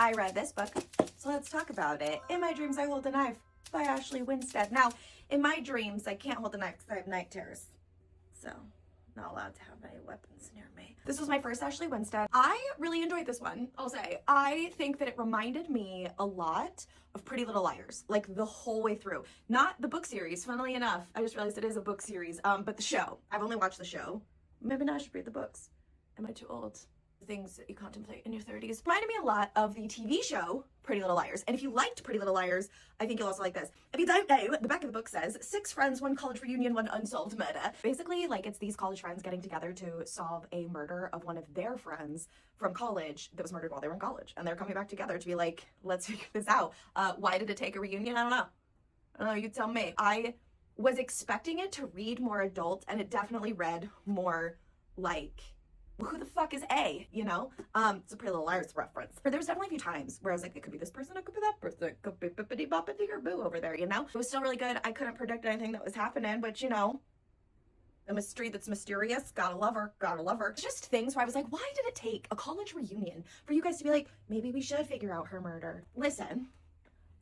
I read this book, so let's talk about it. In My Dreams, I Hold a Knife by Ashley Winstead. Now, in my dreams, I can't hold a knife because I have night terrors. So, not allowed to have any weapons near me. This was my first Ashley Winstead. I really enjoyed this one, I'll say. I think that it reminded me a lot of Pretty Little Liars, like the whole way through. Not the book series, funnily enough. I just realized it is a book series, but the show. I've only watched the show. Maybe now I should read the books. Am I too old? Things that you contemplate in your 30s. Reminded me a lot of the TV show Pretty Little Liars. And if you liked Pretty Little Liars, I think you'll also like this. If you don't know, the back of the book says 6 friends, 1 college reunion, 1 unsolved murder. Basically, like, it's these college friends getting together to solve a murder of one of their friends from college that was murdered while they were in college. And they're coming back together to be like, let's figure this out. Why did it take a reunion? I don't know. I don't know, you tell me. I was expecting it to read more adult, and it definitely read more like, who the fuck is A, you know? It's a Pretty Little Liars reference. There was definitely a few times where I was like, it could be this person, it could be that person, it could be bippity boppity or boo over there, you know? It was still really good. I couldn't predict anything that was happening, but you know, a mystery that's mysterious, gotta love her, gotta love her. It's just things where I was like, why did it take a college reunion for you guys to be like, maybe we should figure out her murder? Listen,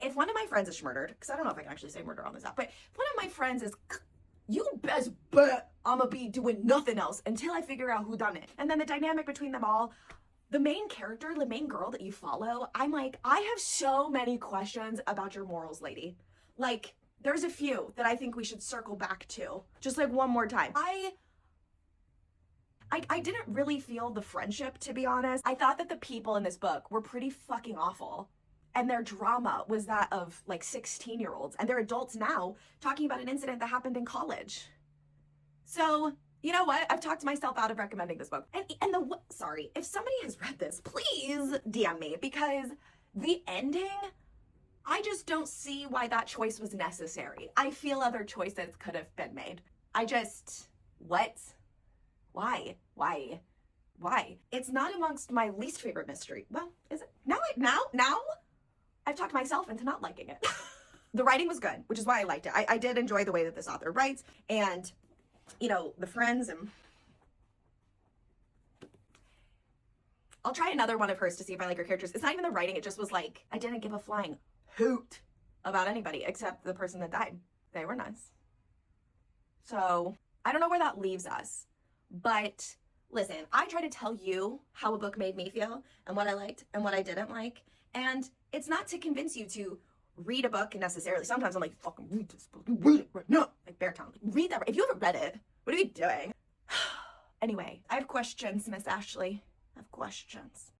if one of my friends is murdered, because I don't know if I can actually say murder on this app, but if one of my friends is, you best bet I'ma be doing nothing else until I figure out who done it. And then the dynamic between them all, the main character, the main girl that you follow, I'm like, I have so many questions about your morals, lady. Like, there's a few that I think we should circle back to. Just like one more time. I didn't really feel the friendship, to be honest. I thought that the people in this book were pretty fucking awful. And their drama was that of like 16-year-olds, and they're adults now talking about an incident that happened in college. So, you know what? I've talked myself out of recommending this book. Sorry, if somebody has read this, please DM me, because the ending, I just don't see why that choice was necessary. I feel other choices could have been made. What? Why? It's not amongst my least favorite mystery. Well, is it? Now? I've talked myself into not liking it. The writing was good, which is why I liked it. I did enjoy the way that this author writes, and, you know, the friends, and I'll try another one of hers to see if I like her characters. It's not even the writing, it just was like, I didn't give a flying hoot about anybody except the person that died. They were nice. So, I don't know where that leaves us, but listen, I try to tell you how a book made me feel, and what I liked, and what I didn't like, and it's not to convince you to read a book necessarily. Sometimes I'm like, fucking read this book. Read it right now. Like Bear Town. Read that. If you haven't read it, what are you doing? Anyway, I have questions, Miss Ashley. I have questions.